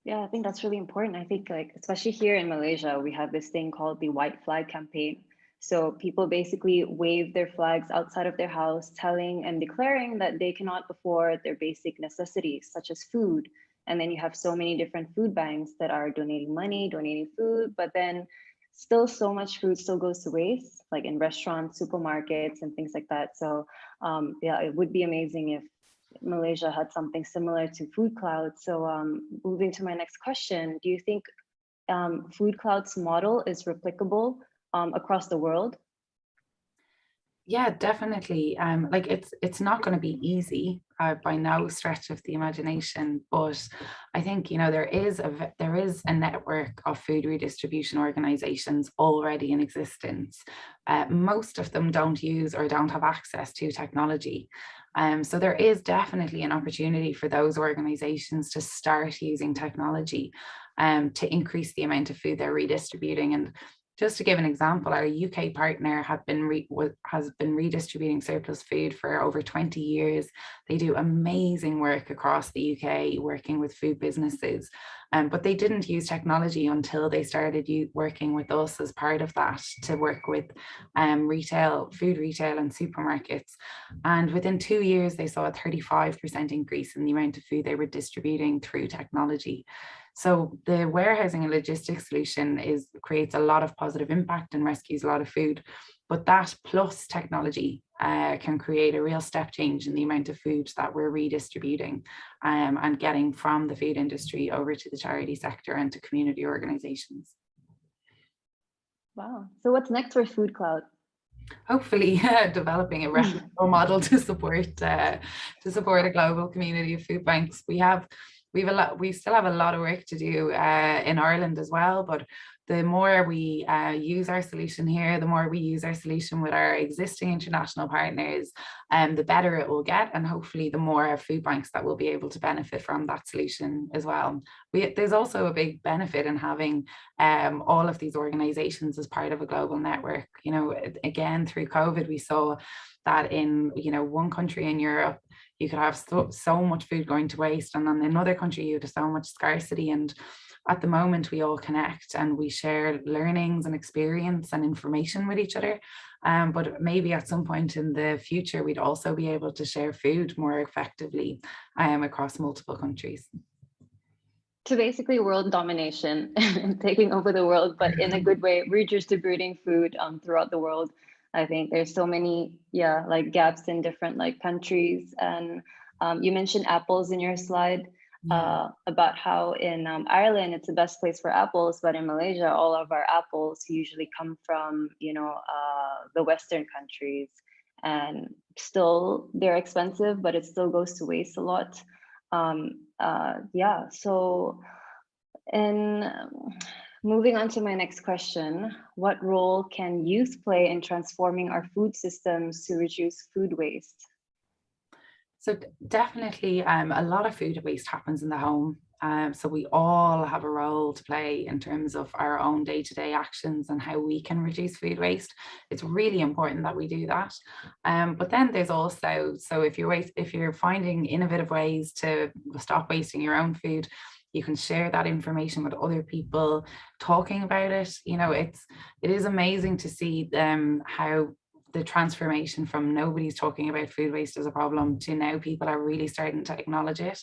Yeah, I think that's really important. I think, like, especially here in Malaysia, we have this thing called the white flag campaign. So people basically wave their flags outside of their house, telling and declaring that they cannot afford their basic necessities, such as food. And then you have so many different food banks that are donating money, donating food, but then still so much food still goes to waste, like in restaurants, supermarkets, and things like that. So yeah, it would be amazing if Malaysia had something similar to Food Cloud. So moving to my next question, do you think Food Cloud's model is replicable across the world? Yeah, definitely. Like it's not going to be easy by no stretch of the imagination, but I think, you know, there is a network of food redistribution organizations already in existence. Most of them don't use or don't have access to technology. So there is definitely an opportunity for those organizations to start using technology to increase the amount of food they're redistributing. And just to give an example, our UK partner has been redistributing surplus food for over 20 years. They do amazing work across the UK, working with food businesses, but they didn't use technology until they started working with us as part of that to work with food retail and supermarkets. And within 2 years, they saw a 35% increase in the amount of food they were distributing through technology. So the warehousing and logistics solution creates a lot of positive impact and rescues a lot of food, but that plus technology can create a real step change in the amount of food that we're redistributing and getting from the food industry over to the charity sector and to community organizations. Wow. So what's next for Food Cloud? hopefully developing a reputable model to support a global community of food banks. We still have a lot of work to do in Ireland as well, but the more we use our solution here, the more we use our solution with our existing international partners, the better it will get, and hopefully the more food banks that will be able to benefit from that solution as well. There's also a big benefit in having all of these organizations as part of a global network. You know, again, through COVID, we saw that in, you know, one country in Europe, you could have so much food going to waste, and then in another country you have so much scarcity. And at the moment we all connect and we share learnings and experience and information with each other, but maybe at some point in the future we'd also be able to share food more effectively across multiple countries. So basically world domination, taking over the world, but in a good way, redistributing food throughout the world. I think there's so many, like gaps in different like countries. And you mentioned apples in your slide. About how in Ireland it's the best place for apples, but in Malaysia all of our apples usually come from, you know, the Western countries, and still they're expensive, but it still goes to waste a lot. So, and moving on to my next question, what role can youth play in transforming our food systems to reduce food waste? So definitely a lot of food waste happens in the home. So we all have a role to play in terms of our own day-to-day actions and how we can reduce food waste. It's really important that we do that. But then there's also, so if you're finding innovative ways to stop wasting your own food, you can share that information with other people, talking about it. You know, it is amazing to see how the transformation from nobody's talking about food waste as a problem to now people are really starting to acknowledge it.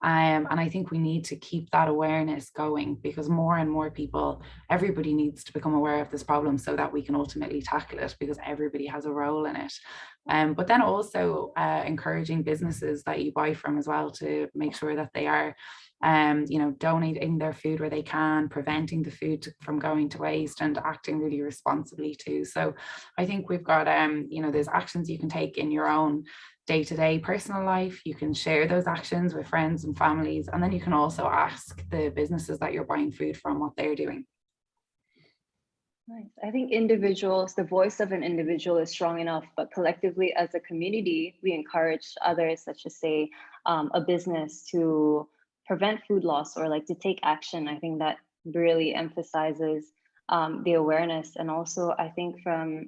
And I think we need to keep that awareness going, because more and more people, everybody needs to become aware of this problem so that we can ultimately tackle it, because everybody has a role in it. But then also encouraging businesses that you buy from as well to make sure that they are you know, donating their food where they can, preventing the food from going to waste, and acting really responsibly too. So I think we've got you know, there's actions you can take in your own day-to-day personal life. You can share those actions with friends and families, and then you can also ask the businesses that you're buying food from what they're doing. Nice. I think individuals, the voice of an individual is strong enough, but collectively as a community, we encourage others, such as say a business, to prevent food loss or like to take action. I think that really emphasizes the awareness. And also I think from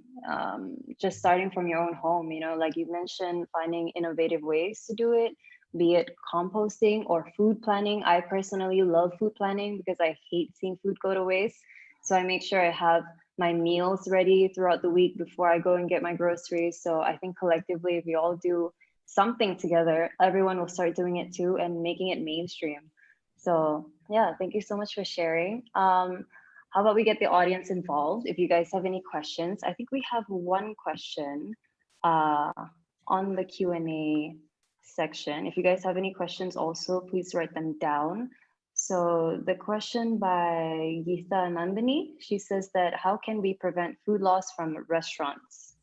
just starting from your own home, you know, like you mentioned, finding innovative ways to do it, be it composting or food planning. I personally love food planning because I hate seeing food go to waste. So I make sure I have my meals ready throughout the week before I go and get my groceries. So I think collectively, if we all do something together, everyone will start doing it too and making it mainstream. So yeah, thank you so much for sharing. How about we get the audience involved? If you guys have any questions, I think we have one question on the Q&A section. If you guys have any questions also, please write them down. So the question by Geeta Nandini, she says that how can we prevent food loss from restaurants?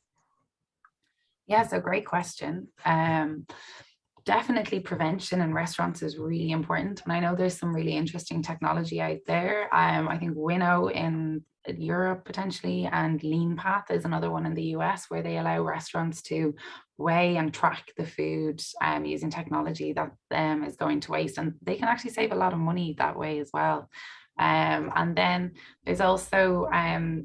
Yeah, so great question. Definitely prevention in restaurants is really important. And I know there's some really interesting technology out there. I think Winnow in Europe potentially, and LeanPath is another one in the US, where they allow restaurants to weigh and track the food using technology that is going to waste. And they can actually save a lot of money that way as well. And then there's also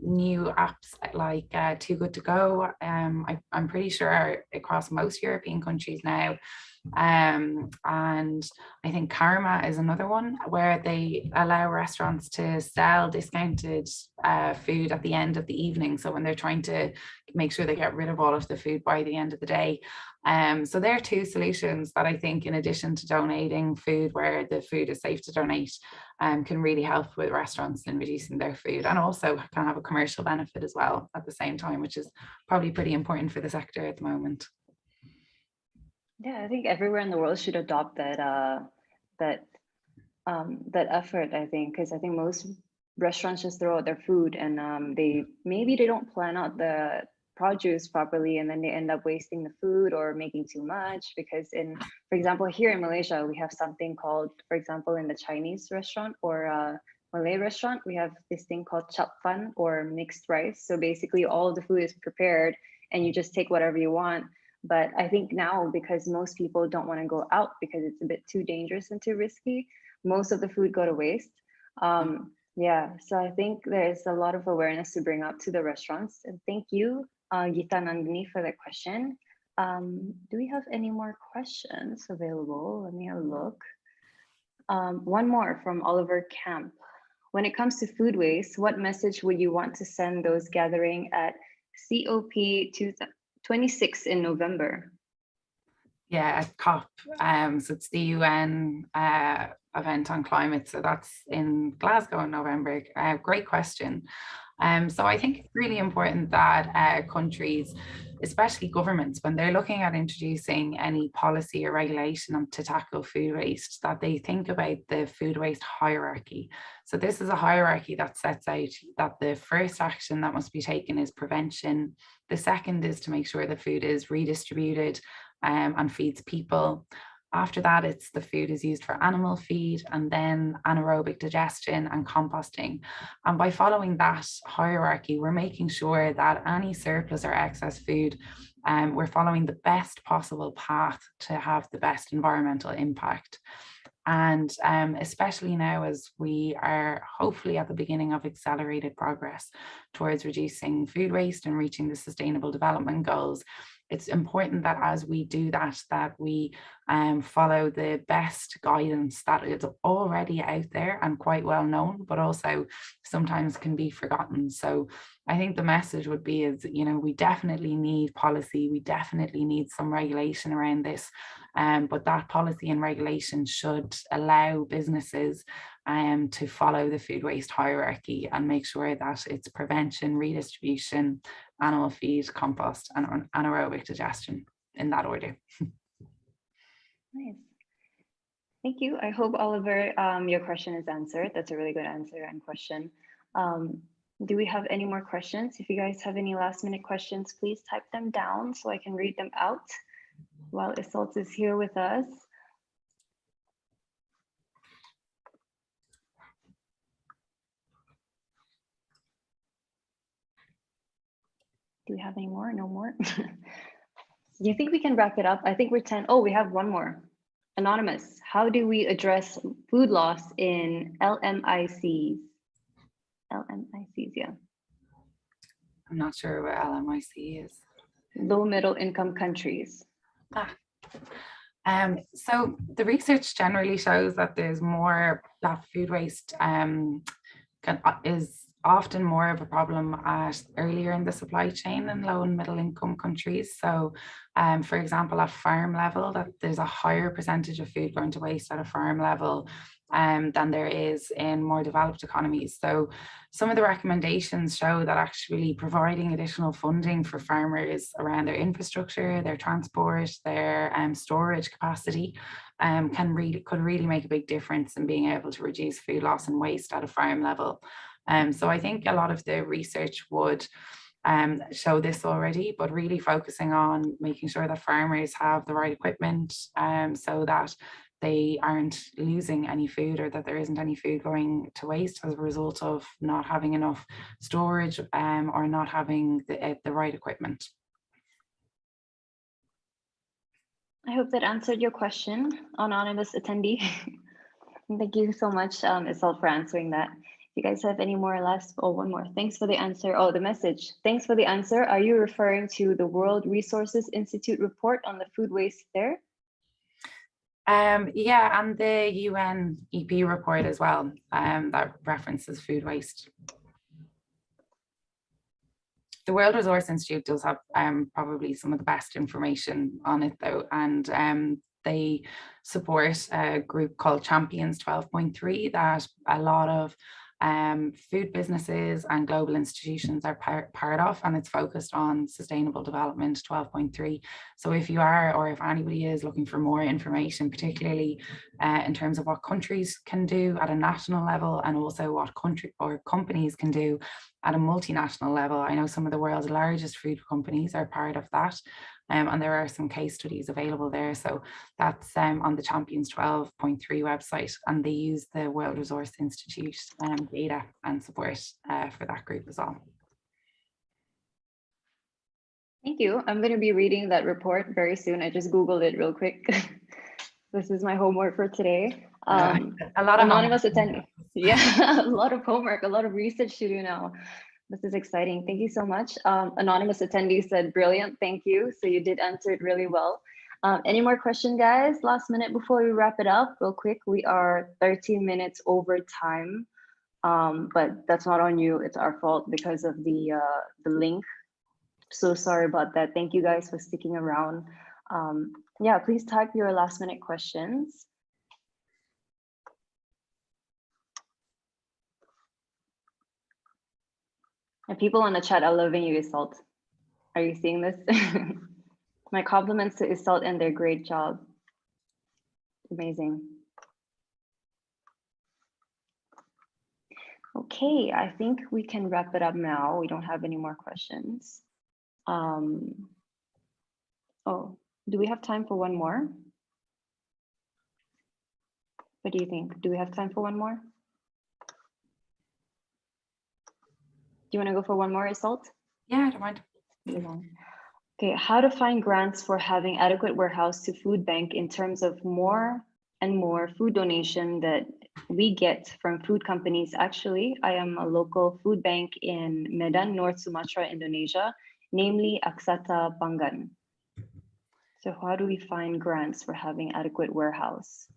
new apps like Too Good To Go. I'm pretty sure are across most European countries now. And I think Karma is another one where they allow restaurants to sell discounted food at the end of the evening. So when they're trying to make sure they get rid of all of the food by the end of the day. So there are two solutions that I think, in addition to donating food where the food is safe to donate, can really help with restaurants in reducing their food, and also can have a commercial benefit as well at the same time, which is probably pretty important for the sector at the moment. Yeah, I think everywhere in the world should adopt that effort, I think, because I think most restaurants just throw out their food, and they don't plan out the produce properly, and then they end up wasting the food or making too much. Because for example, here in Malaysia, we have something called, for example, in the Chinese restaurant or Malay restaurant, we have this thing called chap fan or mixed rice. So basically all the food is prepared and you just take whatever you want. But I think now, because most people don't want to go out because it's a bit too dangerous and too risky, most of the food go to waste. Yeah, so I think there's a lot of awareness to bring up to the restaurants. And thank you, Gita Nandini, for that question. Do we have any more questions available? Let me have a look. One more from Oliver Camp. When it comes to food waste, what message would you want to send those gathering at COP26 in November? Yeah, COP. So it's the UN event on climate. So that's in Glasgow in November. Great question. So I think it's really important that countries, especially governments, when they're looking at introducing any policy or regulation to tackle food waste, that they think about the food waste hierarchy. So this is a hierarchy that sets out that the first action that must be taken is prevention. The second is to make sure the food is redistributed and feeds people. After that, it's the food is used for animal feed, and then anaerobic digestion and composting. And by following that hierarchy, we're making sure that any surplus or excess food, we're following the best possible path to have the best environmental impact. And especially now, as we are hopefully at the beginning of accelerated progress towards reducing food waste and reaching the Sustainable Development Goals, it's important that as we do that, that we follow the best guidance that is already out there and quite well known, but also sometimes can be forgotten. So I think the message would be is, you know, we definitely need policy, we definitely need some regulation around this, but that policy and regulation should allow businesses to follow the food waste hierarchy and make sure that it's prevention, redistribution, animal feed, compost, and anaerobic digestion in that order. Nice. Thank you. I hope, Oliver, your question is answered. That's a really good answer and question. Do we have any more questions? If you guys have any last minute questions, please type them down so I can read them out while Isolde is here with us. Do we have any more? No more? Do you think we can wrap it up? I think we're 10. Oh, we have one more. Anonymous, how do we address food loss in LMICs? LMICs, yeah. I'm not sure what LMIC is. Low middle income countries. So the research generally shows that there's more, that food waste is often more of a problem earlier in the supply chain in low and middle income countries. So for example, at farm level, that there's a higher percentage of food going to waste at a farm level than there is in more developed economies. So some of the recommendations show that actually providing additional funding for farmers around their infrastructure, their transport, their storage capacity could really make a big difference in being able to reduce food loss and waste at a farm level. So I think a lot of the research would show this already, but really focusing on making sure that farmers have the right equipment so that they aren't losing any food, or that there isn't any food going to waste as a result of not having enough storage or not having the right equipment. I hope that answered your question, anonymous attendee. Thank you so much, Isolde, for answering that. If you guys have any more last, one more. Thanks for the answer. Oh, the message. Thanks for the answer. Are you referring to the World Resources Institute report on the food waste there? Yeah, and the UN EP report as well, that references food waste. The World Resource Institute does have probably some of the best information on it though, and they support a group called Champions 12.3 that a lot of food businesses and global institutions are part of, and it's focused on Sustainable Development 12.3. So if you are, or if anybody is looking for more information, particularly in terms of what countries can do at a national level, and also what country or companies can do at a multinational level. I know some of the world's largest food companies are part of that. And there are some case studies available there. So that's on the Champions 12.3 website, and they use the World Resource Institute data and support for that group as well. Thank you. I'm going to be reading that report very soon. I just Googled it real quick. This is my homework for today. A lot of anonymous attendee. Yeah, a lot of homework, a lot of research to do now. This is exciting. Thank you so much. Anonymous attendee said, brilliant, thank you. So you did answer it really well. Any more questions, guys? Last minute before we wrap it up, real quick. We are 13 minutes over time, but that's not on you. It's our fault because of the link. So sorry about that. Thank you guys for sticking around. Yeah, please type your last minute questions. And people on the chat are loving you, Isolt. Are you seeing this? My compliments to Isolt and their great job. Amazing. Okay, I think we can wrap it up now. We don't have any more questions. Oh, do we have time for one more? What do you think? Do we have time for one more? Do you want to go for one more, Isolt? Yeah, I don't mind. Okay, how to find grants for having adequate warehouse to food bank in terms of more and more food donation that we get from food companies. Actually, I am a local food bank in Medan, North Sumatra, Indonesia, namely Aksata Pangan. So how do we find grants for having adequate warehouse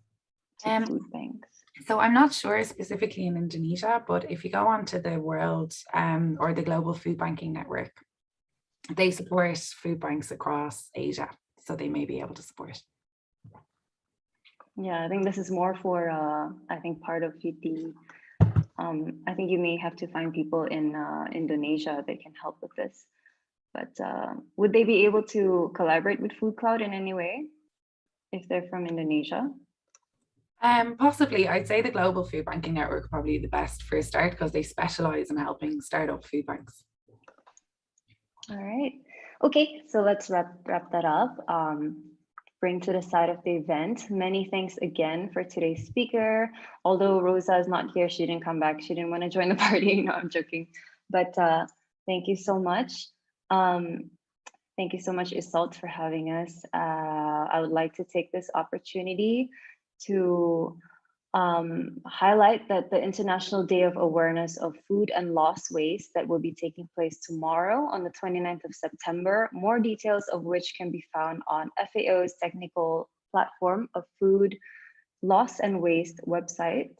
to food banks? So I'm not sure specifically in Indonesia, but if you go onto the World or the Global Food Banking Network, they support food banks across Asia, so they may be able to support. Yeah, I think this is more for, I think part of the, I think you may have to find people in Indonesia that can help with this. But would they be able to collaborate with Food Cloud in any way if they're from Indonesia? Possibly. I'd say the Global Food Banking Network probably the best for a start because they specialize in helping startup food banks. All right. Okay, so let's wrap that up. Bring to the side of the event. Many thanks again for today's speaker. Although Rosa is not here, she didn't come back. She didn't want to join the party. No, I'm joking. But thank you so much. Thank you so much, Isolt, for having us. I would like to take this opportunity to highlight that the International Day of Awareness of Food and Lost Waste that will be taking place tomorrow on the 29th of September, more details of which can be found on FAO's technical platform of food loss and waste website.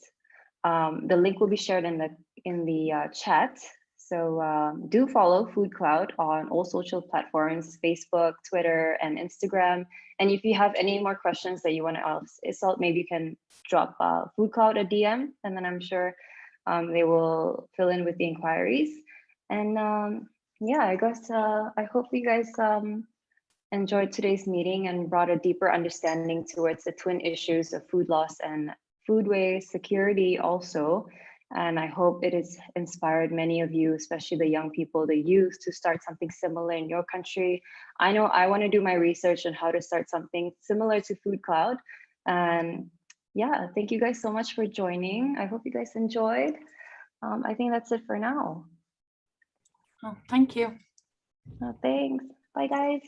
The link will be shared in the chat. So do follow Food Cloud on all social platforms, Facebook, Twitter, and Instagram. And if you have any more questions that you want to ask Isolt, maybe you can drop Food Cloud a DM, and then I'm sure they will fill in with the inquiries. And yeah, I guess I hope you guys enjoyed today's meeting and brought a deeper understanding towards the twin issues of food loss and food waste, security also. And I hope it has inspired many of you, especially the young people, the youth, to start something similar in your country. I know I want to do my research on how to start something similar to Food Cloud. And yeah, thank you guys so much for joining. I hope you guys enjoyed. I think that's it for now. Oh, thank you. Thanks. Bye, guys.